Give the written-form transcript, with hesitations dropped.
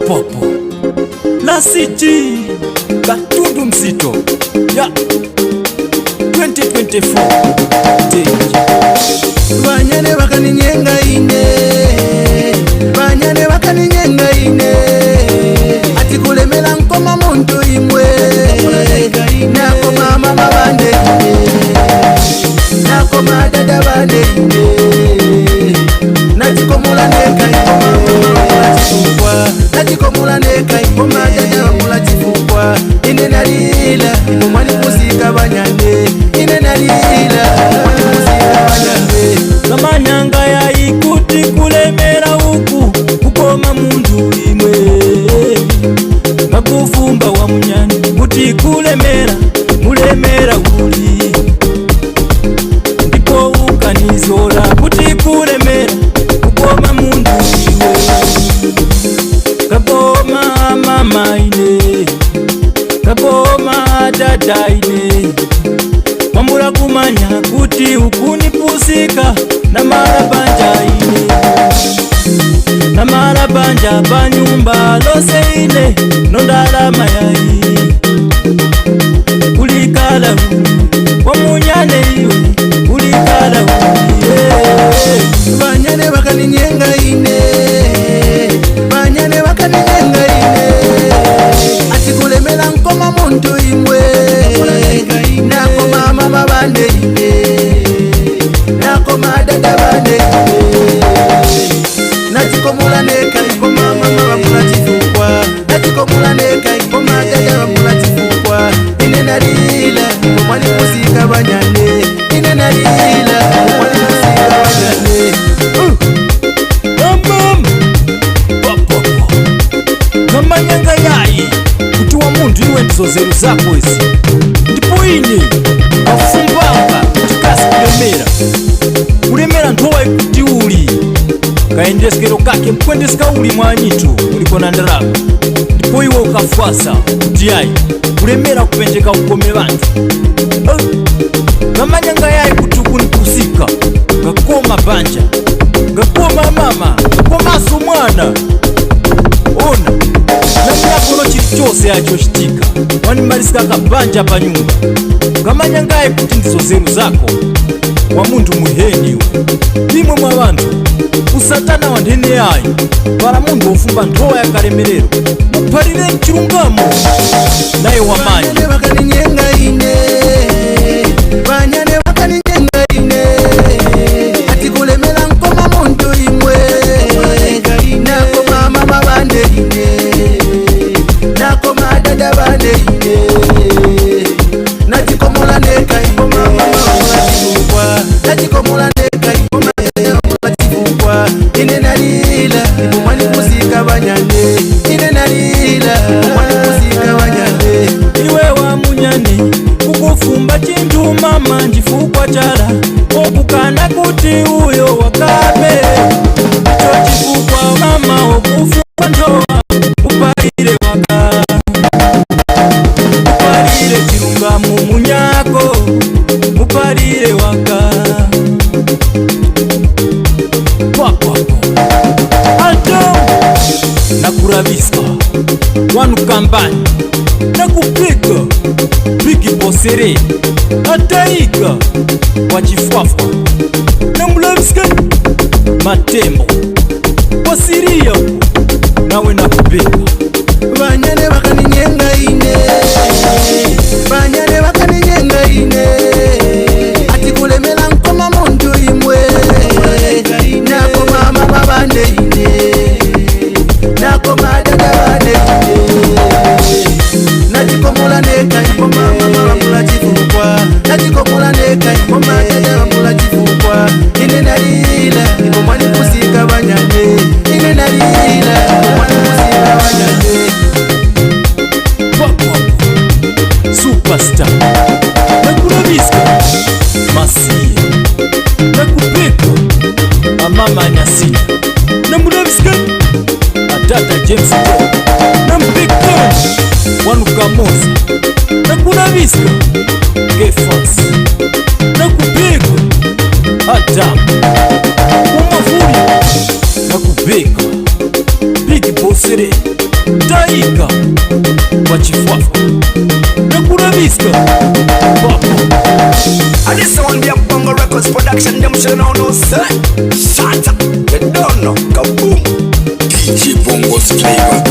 Popo La City Gatundu Mzito ya 2024 Banyane bakaninyenga ine, banyane bakaninyenga ine, ati kulemela nkoma muntu imwe, nakoma mama bande ine, nakoma dada bande ine, nachikomula neka ikoma mama chifukwa, nachikomula neka ikoma dada mula chifukwa, ine nalila, mwani kusika banyane, ine nalila, mwani kusika banyane. Kamanyanga ya ikuti kulemera huku kukoma mundu imwe, kakufumba wa munyani kuti kulemera mulemera uli, ndipo ukanizola kuti kulemera kukoma mundu imwe, kakoma mama ine, kakoma dada ine, mamura kumanya kuti ukunipusika na marabanja ine, na marabanja panyumba lose ine nondalama yai kulikala uli wamunyane iwe kulikala uli banyane bakaninyenga ine, banyane bakaninyenga ine, ati kulemela nkoma muntu imwe, nakoma mama bande ine, nakoma dada bande ine, nachikomula neka ikoma mama bamula chifukwa, nachikomula neka ikoma dada bamula chifukwa, ine nalila mwani kusika banyane, ine nalila mwani kusika banyane. Kamanyanga yai kuti wa mundu iwe ndizo zeru zako isi, ndipo ine afumbanga kuti kasi kulemera ntowa ikuti uli kaendeskero kake mkwendeska uli mwanyitu ulikona ndarama, ndipo iwe ukafwasa kuti yai kulemera kupenjeka ukome bantu. Kamanyanga yai kuti ukunikusika ngakoma banja ngakoma mama ngakomaso mwana ona namyakono chili chose yacho chitika wanimalisika kabanja pa nyumba. Kamanyangaye kuti ndizo zeru zako wa mundu muheni iwe, imwe mwa bantu usatana wa ndene yayo para mundu ofumba ntowa ya kalemerero mupalire mchilungamo naye wamanya. Banyane bakaninyenga ine, banyane bakaninyenga ine, ati kulemela nkoma muntu imwe, nakoma mama bande ine, nakoma dada bande ine, nachikomula neka ikoma mama bamula chifukwa, nachikomula neka ikoma dada bamula chifukwa, ine nalila mwani kusika banyane, ine nalila mwani kusika banyane. Iwe wa munyani kukufumba chintu mama njifukwa chala okukana kuti uyo wakabe, icho chifukwa mama okufumba ntowa upalire waka, upalire chilungamo munyako upalire waka. Kwakwako alto nakurabiska wanu kambani nakupika piki posere ataika wachifwafwa na mulabiska matembo wasiria nawe nakupika. Banyane bakaninyenga ine, banyane bakaninyenga ine, ati kulemela nkoma muntu imwe, nakoma mama bande ine, nakoma dada bande ine, nachikomula neka ikoma mama bamula chifukwa, nachikomula neka ikoma dada bamula chifukwa, ine nalila mwani kusika banyane, ine nalila mwani kusika banyane. Superstar nakurabiska masia nakupeka amama nyasia namurabiska atata James Bro nampeka wanukamoza nakurabiska Kefas nakupeka Adam umafuri nakupeka Big Bossere Taika kwa chifuafu na kurabisca Papa. And this one be a Bongo Records production. Them should know no sir. Shut up, you don't know. Kaboom. DJ Bongo's flavor.